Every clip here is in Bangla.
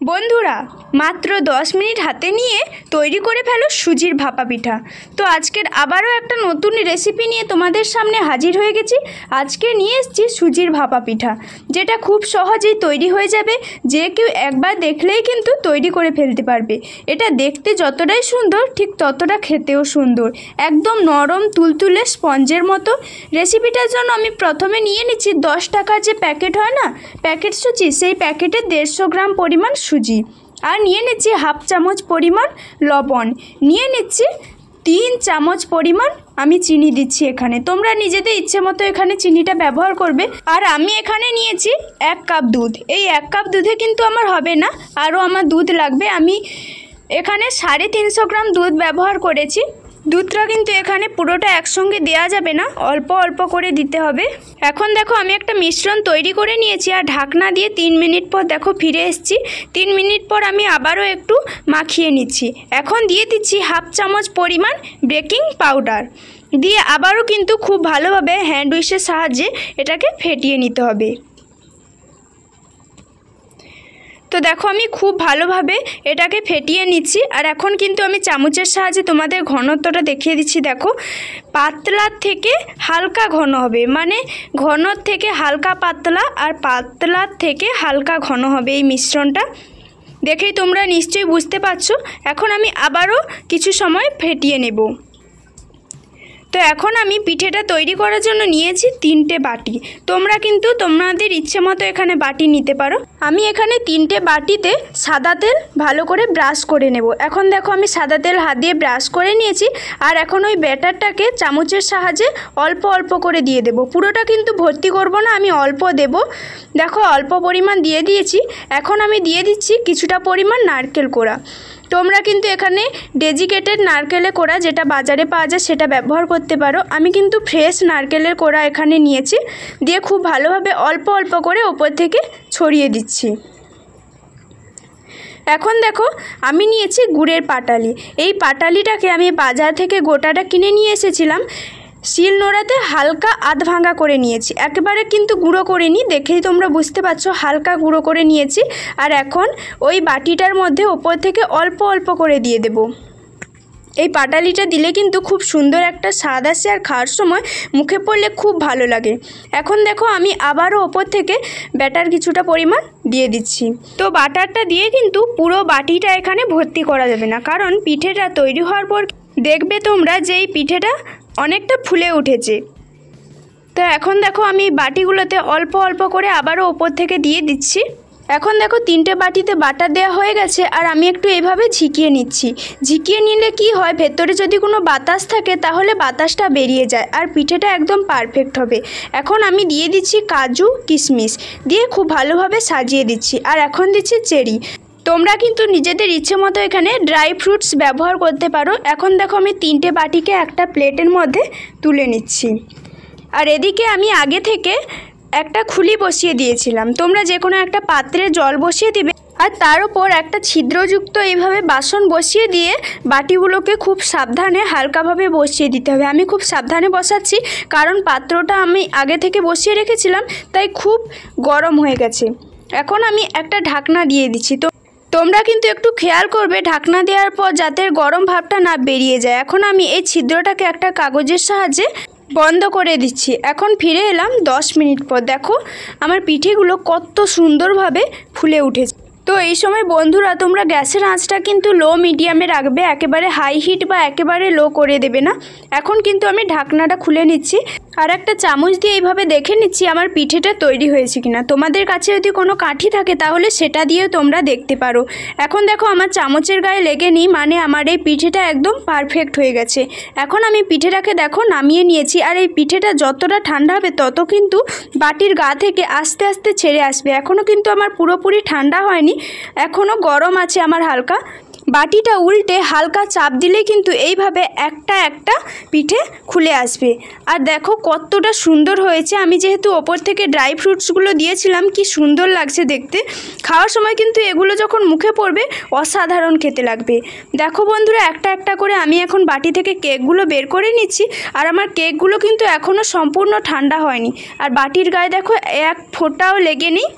বন্ধুরা মাত্র 10 মিনিট হাতে নিয়ে তৈরি করে ফেলো সুজির ভাপা পিঠা। তো আজকের আবারও একটা নতুন রেসিপি নিয়ে তোমাদের সামনে হাজির হয়ে গেছি। আজকে নিয়ে এসেছি সুজির ভাপা পিঠা, যেটা খুব সহজেই তৈরি হয়ে যাবে। যে কেউ একবার দেখলেই কিন্তু তৈরি করে ফেলতে পারবে। এটা দেখতে যতটাই সুন্দর ঠিক ততটা খেতেও সুন্দর, একদম নরম তুলতুলে স্পঞ্জের মতো। রেসিপিটার জন্য আমি প্রথমে নিয়ে নিচ্ছি 10 টাকার যে প্যাকেট হয় না, প্যাকেট সুজি, সেই প্যাকেটে 150 গ্রাম পরিমাণ সুজি, আর নিয়ে নিচ্ছি হাফ চামচ পরিমাণ লবণ, নিয়ে নিচ্ছি 3 চামচ পরিমাণ আমি চিনি দিচ্ছি এখানে। তোমরা নিজেদের ইচ্ছে মতো এখানে চিনিটা ব্যবহার করবে। আর আমি এখানে নিয়েছি 1 কাপ দুধ। এই 1 কাপ দুধে কিন্তু আমার হবে না, আরও আমার দুধ লাগবে। আমি এখানে 350 গ্রাম দুধ ব্যবহার করেছি। দুধটা কিন্তু এখানে পুরোটা একসঙ্গে দেওয়া যাবে না, অল্প অল্প করে দিতে হবে। এখন দেখো আমি একটা মিশ্রণ তৈরি করে নিয়েছি, আর ঢাকনা দিয়ে 3 মিনিট পর দেখো ফিরে এসেছি। 3 মিনিট পর আমি আবারও একটু মাখিয়ে নিচ্ছি। এখন দিয়ে দিচ্ছি হাফ চামচ পরিমাণ বেকিং পাউডার, দিয়ে আবারও কিন্তু খুব ভালোভাবে হ্যান্ড উইশের সাহায্যে এটাকে ফেটিয়ে নিতে হবে। তো দেখো আমি খুব ভালোভাবে এটাকে ফেটিয়ে নিচ্ছি। আর এখন কিন্তু আমি চামচের সাহায্যে তোমাদের ঘনত্বটা দেখিয়ে দিচ্ছি। দেখো পাতলার থেকে হালকা ঘন হবে, মানে ঘনর থেকে হালকা পাতলা আর পাতলার থেকে হালকা ঘন হবে এই মিশ্রণটা। দেখেই তোমরা নিশ্চয়ই বুঝতে পারছো। এখন আমি আবারও কিছু সময় ফেটিয়ে নেব। তো এখন আমি পিঠেটা তৈরি করার জন্য নিয়েছি 3টে বাটি। তোমরা কিন্তু তোমাদের ইচ্ছে মতো এখানে বাটি নিতে পারো। আমি এখানে 3টে বাটিতে সাদা তেল ভালো করে ব্রাশ করে নেব। এখন দেখো আমি সাদা তেল হাত দিয়ে ব্রাশ করে নিয়েছি। আর এখন ওই ব্যাটারটাকে চামচের সাহায্যে অল্প অল্প করে দিয়ে দেব। পুরোটা কিন্তু ভর্তি করব না, আমি অল্প দেব। দেখো অল্প পরিমাণ দিয়ে দিয়েছি। এখন আমি দিয়ে দিচ্ছি কিছুটা পরিমাণ নারকেল কোড়া। তোমরা কিন্তু এখানে ডেজিকেটেড নারকেলের কোড়া যেটা বাজারে পাওয়া যায় সেটা ব্যবহার করতে পারো। আমি কিন্তু ফ্রেশ নারকেলের কোড়া এখানে নিয়েছি, দিয়ে খুব ভালোভাবে অল্প অল্প করে ওপর থেকে ছড়িয়ে দিচ্ছি। এখন দেখো আমি নিয়েছি গুড়ের পাটালি। এই পাটালিটাকে আমি বাজার থেকে গোটাটা কিনে নিয়ে এসেছিলাম। শিল নোড়াতে হালকা আধ ভাঙা করে নিয়েছি, একেবারে কিন্তু গুঁড়ো করে নিই। দেখেই তোমরা বুঝতে পারছো হালকা গুঁড়ো করে নিয়েছি। আর এখন ওই বাটিটার মধ্যে ওপর থেকে অল্প অল্প করে দিয়ে দেব। এই পাটালিটা দিলে কিন্তু খুব সুন্দর একটা স্বাদ আসে, আর খাওয়ার সময় মুখে পড়লে খুব ভালো লাগে। এখন দেখো আমি আবারও ওপর থেকে ব্যাটার কিছুটা পরিমাণ দিয়ে দিচ্ছি। তো বাটারটা দিয়ে কিন্তু পুরো বাটিটা এখানে ভর্তি করা যাবে না, কারণ পিঠেটা তৈরি হওয়ার পর দেখবে তোমরা যে এই পিঠেটা অনেকটা ফুলে উঠেছে। তো এখন দেখো আমি বাটিগুলোতে অল্প অল্প করে আবারও ওপর থেকে দিয়ে দিচ্ছি। এখন দেখো 3টে বাটিতে বাটার দেওয়া হয়ে গেছে, আর আমি একটু এইভাবে ঝিকিয়ে নিচ্ছি। ঝিকিয়ে নিলে কি হয়, ভেতরে যদি কোনো বাতাস থাকে তাহলে বাতাসটা বেরিয়ে যায়, আর পিঠেটা একদম পারফেক্ট হবে। এখন আমি দিয়ে দিচ্ছি কাজু কিশমিশ, দিয়ে খুব ভালোভাবে সাজিয়ে দিচ্ছি। আর এখন দিচ্ছি চেরি। তোমরা কিন্তু নিজেদের ইচ্ছে মতো এখানে ড্রাই ফ্রুটস ব্যবহার করতে পারো। এখন দেখো আমি 3টে বাটিকে একটা প্লেটের মধ্যে তুলে নিচ্ছি। আর এদিকে আমি আগে থেকে একটা খুলি বসিয়ে দিয়েছিলাম। তোমরা যে কোনো একটা পাত্রে জল বসিয়ে দিবে, আর তার উপর একটা ছিদ্রযুক্ত এইভাবে বাসন বসিয়ে দিয়ে বাটিগুলোকে খুব সাবধানে হালকাভাবে বসিয়ে দিতে হবে। আমি খুব সাবধানে বসাচ্ছি, কারণ পাত্রটা আমি আগে থেকে বসিয়ে রেখেছিলাম, তাই খুব গরম হয়ে গেছে। এখন আমি একটা ঢাকনা দিয়ে দিচ্ছি। তো তোমরা কিন্তু একটু খেয়াল করবে ঢাকনা দেওয়ার পর যাতে গরম ভাবটা না বেরিয়ে যায়। এখন আমি এই ছিদ্রটাকে একটা কাগজের সাহায্যে বন্ধ করে দিচ্ছি। এখন ফিরে এলাম 10 মিনিট পর। দেখো আমার পিঠেগুলো কত সুন্দরভাবে ফুলে উঠেছে। তো এই সময় বন্ধুরা তোমরা গ্যাসের আঁচটা কিন্তু লো মিডিয়ামে রাখবে, একেবারে হাই হিট বা একেবারে লো করে দেবে না। এখন কিন্তু আমি ঢাকনাটা খুলে নিচ্ছি, আর একটা চামচ দিয়ে এইভাবে দেখে নিচ্ছি আমার পিঠেটা তৈরি হয়েছে কিনা। তোমাদের কাছে যদি কোনো কাঠি থাকে তাহলে সেটা দিয়েও তোমরা দেখতে পারো। এখন দেখো আমার চামচের গায়ে লেগে নি, মানে আমার এই পিঠেটা একদম পারফেক্ট হয়ে গেছে। এখন আমি পিঠেটাকে দেখো নামিয়ে নিয়েছি। আর এই পিঠেটা যতটা ঠান্ডা হবে তত কিন্তু বাটির গা থেকে আস্তে আস্তে ছেড়ে আসবে। এখনও কিন্তু আমার পুরোপুরি ঠান্ডা হয়নি, এখনও গরম আছে আমার হালকা। বাটিটা উল্টে হালকা চাপ দিলেই কিন্তু এইভাবে একটা একটা পিঠে খুলে আসবে। আর দেখো কতটা সুন্দর হয়েছে। আমি যেহেতু ওপর থেকে ড্রাই ফ্রুটসগুলো দিয়েছিলাম, কি সুন্দর লাগছে দেখতে। খাওয়ার সময় কিন্তু এগুলো যখন মুখে পড়বে অসাধারণ খেতে লাগবে। দেখো বন্ধুরা একটা একটা করে আমি এখন বাটি থেকে কেকগুলো বের করে নিচ্ছি। আর আমার কেকগুলো কিন্তু এখনও সম্পূর্ণ ঠান্ডা হয়নি, আর বাটির গায়ে দেখো এক ফোঁটাও লেগে নেই।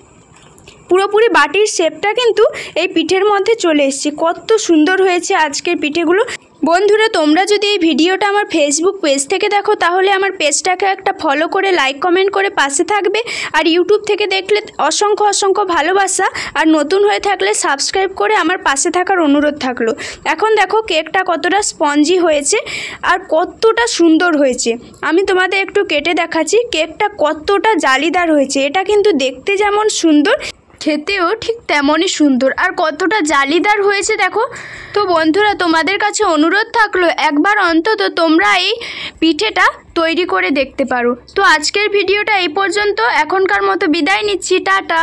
পুরোপুরি বাটির শেপটা কিন্তু এই পিঠের মধ্যে চলে এসেছে। কত সুন্দর হয়েছে আজকের পিঠেগুলো। বন্ধুরা, তোমরা যদি এই ভিডিওটা আমার ফেসবুক পেজ থেকে দেখো তাহলে আমার পেজটাকে একটা ফলো করে লাইক কমেন্ট করে পাশে থাকবে। আর ইউটিউব থেকে দেখলে অসংখ্য অসংখ্য ভালোবাসা। আর নতুন হয়ে থাকলে সাবস্ক্রাইব করে আমার পাশে থাকার অনুরোধ থাকলো। এখন দেখো কেকটা কতটা স্পঞ্জি হয়েছে আর কতটা সুন্দর হয়েছে। আমি তোমাদের একটু কেটে দেখাচ্ছি কেকটা কতটা জালিদার হয়েছে। এটা কিন্তু দেখতে যেমন সুন্দর, খেতেও ঠিক তেমনই সুন্দর আর কতটা জালিদার হয়েছে দেখো। তো বন্ধুরা, তোমাদের কাছে অনুরোধ থাকলো একবার অন্তত তোমরা এই পিঠেটা তৈরি করে দেখতে পারো। তো আজকের ভিডিওটা এই পর্যন্ত, এখনকার মতো বিদায় নিচ্ছি, টাটা।